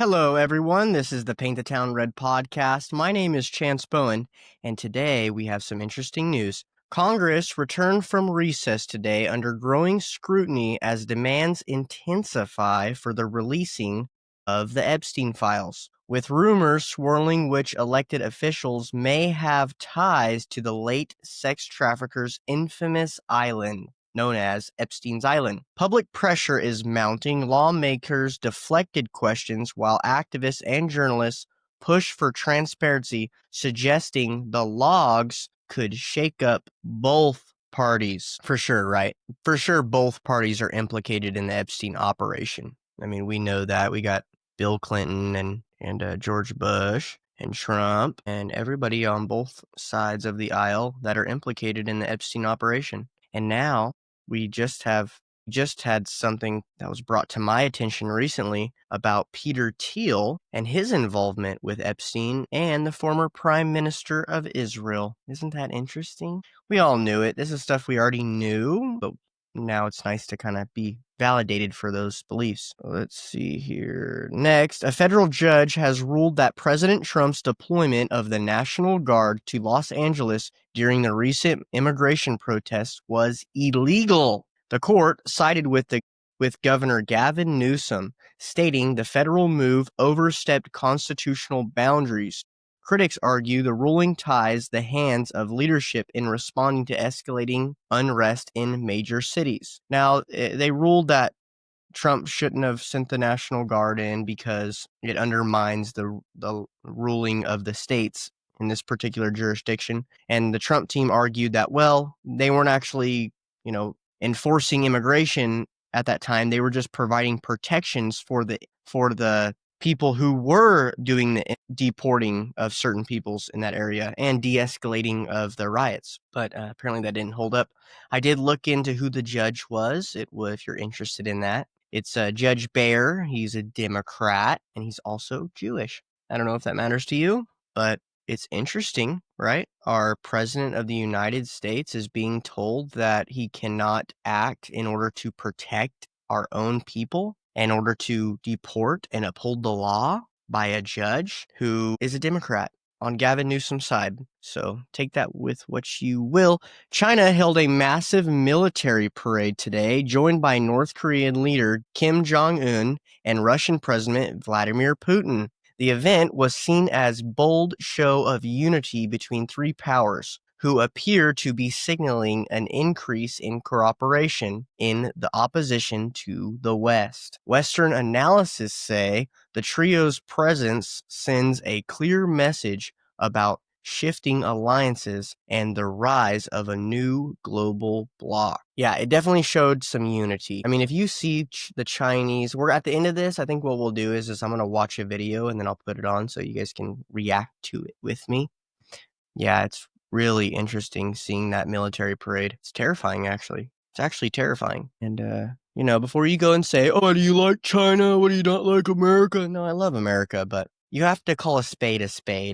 Hello, everyone. This is the Paint the Town Red podcast. My name is Chance Bowen, and today we have some interesting news. Congress returned from recess today under growing scrutiny as demands intensify for the releasing of the Epstein files, with rumors swirling which elected officials may have ties to the late sex trafficker's infamous island known as Epstein's Island. Public pressure is mounting. Lawmakers deflected questions while activists and journalists push for transparency, suggesting the logs could shake up both parties. For sure, right? For sure, both parties are implicated in the Epstein operation. I mean, we know that. We got Bill Clinton and George Bush and Trump and everybody on both sides of the aisle that are implicated in the Epstein operation. And now we just had something that was brought to my attention recently about Peter Thiel and his involvement with Epstein and the former Prime Minister of Israel. Isn't that interesting? We all knew it. This is stuff we already knew, but now it's nice to kind of be validated for those beliefs. Let's see here. Next, a federal judge has ruled that President Trump's deployment of the National Guard to Los Angeles during the recent immigration protests was illegal. The court sided with Governor Gavin Newsom, stating the federal move overstepped constitutional boundaries. Critics argue the ruling ties the hands of leadership in responding to escalating unrest in major cities. Now, they ruled that Trump shouldn't have sent the National Guard in because it undermines the ruling of the states in this particular jurisdiction. And the Trump team argued that, well, they weren't actually, enforcing immigration at that time. They were just providing protections for the people who were doing the deporting of certain peoples in that area and de-escalating of the riots. But apparently that didn't hold up. I did look into who the judge was. If you're interested in that. It's Judge Bear. He's a Democrat, and he's also Jewish. I don't know if that matters to you, but it's interesting, right? Our President of the United States is being told that he cannot act in order to protect our own people, in order to deport and uphold the law by a judge who is a Democrat on Gavin Newsom's side. So take that with what you will. China held a massive military parade today, joined by North Korean leader Kim Jong-un and Russian President Vladimir Putin. The event was seen as bold show of unity between three powers, who appear to be signaling an increase in cooperation in the opposition to the West. Western analysts say the trio's presence sends a clear message about shifting alliances and the rise of a new global bloc. Yeah, it definitely showed some unity. I mean, if you see the Chinese, we're at the end of this. I think what we'll do is I'm going to watch a video and then I'll put it on so you guys can react to it with me. Yeah, it's really interesting seeing that military parade. It's terrifying, actually. It's actually terrifying. And, before you go and say, oh, do you like China? What do you not like America? No, I love America, but you have to call a spade,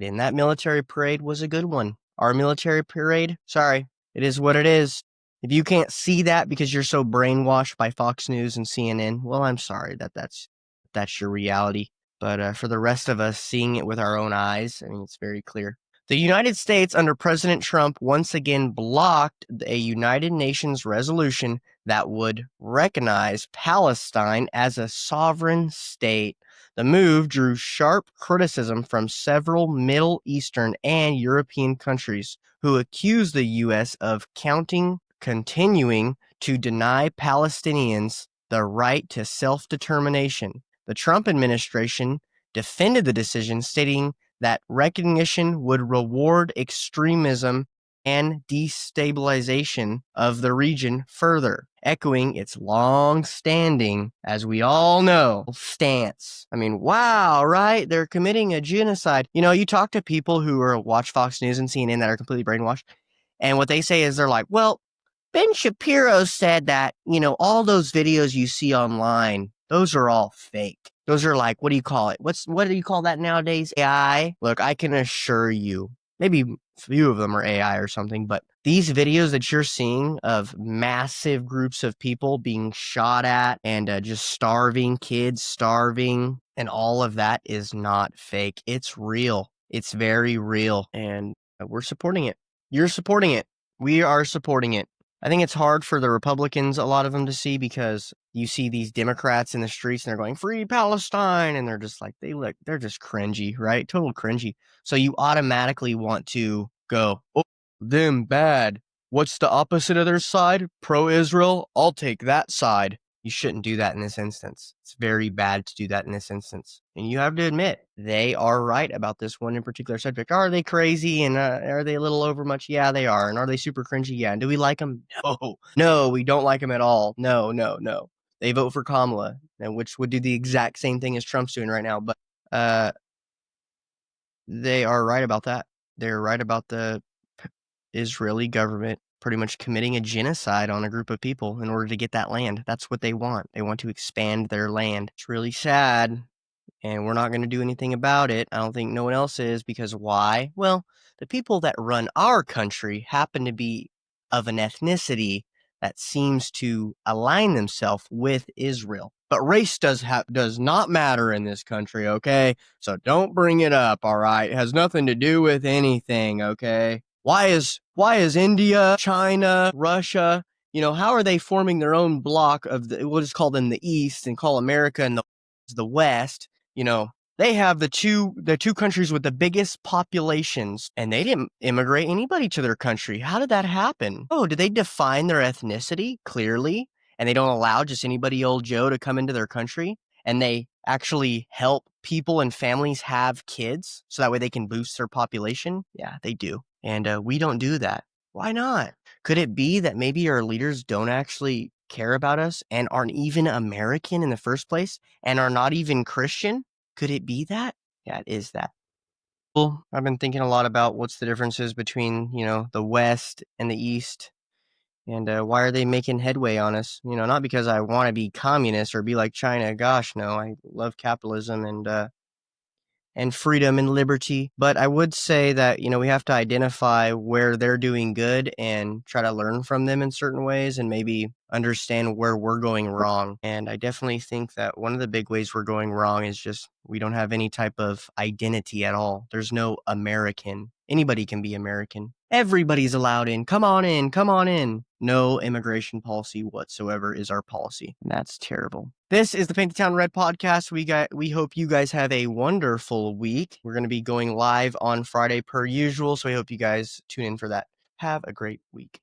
and that military parade was a good one. Our military parade, sorry, it is what it is. If you can't see that because you're so brainwashed by Fox News and CNN, well, I'm sorry that's your reality. But for the rest of us, seeing it with our own eyes, I mean, it's very clear. The United States under President Trump once again blocked a United Nations resolution that would recognize Palestine as a sovereign state. The move drew sharp criticism from several Middle Eastern and European countries who accused the U.S. of continuing to deny Palestinians the right to self-determination. The Trump administration defended the decision, stating that recognition would reward extremism and destabilization of the region further, echoing its long-standing, as we all know, stance. I mean, wow, right? They're committing a genocide. You talk to people who watch Fox News and CNN that are completely brainwashed, and what they say is they're like, well, Ben Shapiro said that, all those videos you see online, those are all fake. Those are like, what do you call it? What do you call that nowadays? AI? Look, I can assure you, maybe a few of them are AI or something, but these videos that you're seeing of massive groups of people being shot at and just starving, kids starving, And all of that is not fake. It's real. It's very real. And we're supporting it. You're supporting it. We are supporting it. I think it's hard for the Republicans, a lot of them, to see, because you see these Democrats in the streets and they're going, "Free Palestine," and they're just like, they're just cringy, right? Total cringy. So you automatically want to go, "Oh, them bad. What's the opposite of their side? Pro-Israel? I'll take that side." You shouldn't do that in this instance. It's very bad to do that in this instance. And you have to admit, they are right about this one in particular subject. Are they crazy, and are they a little overmuch? Yeah, they are. And are they super cringy? Yeah. And do we like them? No. No, we don't like them at all. No, no, no. They vote for Kamala, which would do the exact same thing as Trump's doing right now. But they are right about that. They're right about the Israeli government pretty much committing a genocide on a group of people in order to get that land. That's what they want. They want to expand their land. It's really sad, and we're not going to do anything about it. I don't think no one else is, because why? Well, the people that run our country happen to be of an ethnicity that seems to align themselves with Israel. But race does not matter in this country, okay? So don't bring it up, all right? It has nothing to do with anything, okay? Why is India, China, Russia, how are they forming their own block of we'll just call them the East and call America and the West? They have the two countries with the biggest populations, and they didn't immigrate anybody to their country. How did that happen? Oh, did they define their ethnicity clearly, and they don't allow just anybody old Joe to come into their country? And they actually help people and families have kids so that way they can boost their population? Yeah, they do. And we don't do that. Why not? Could it be that maybe our leaders don't actually care about us and aren't even American in the first place and are not even Christian? Could it be that? Yeah, it is that. Well, I've been thinking a lot about what's the differences between, the West and the East, and why are they making headway on us? Not because I want to be communist or be like China. Gosh, no, I love capitalism and freedom and liberty. But I would say that, we have to identify where they're doing good and try to learn from them in certain ways and maybe understand where we're going wrong. And I definitely think that one of the big ways we're going wrong is just we don't have any type of identity at all. There's no American. Anybody can be American. Everybody's allowed in. Come on in. Come on in. No immigration policy whatsoever is our policy. And that's terrible. This is the Paint the Town Red podcast. We hope you guys have a wonderful week. We're going to be going live on Friday per usual, so I hope you guys tune in for that. Have a great week.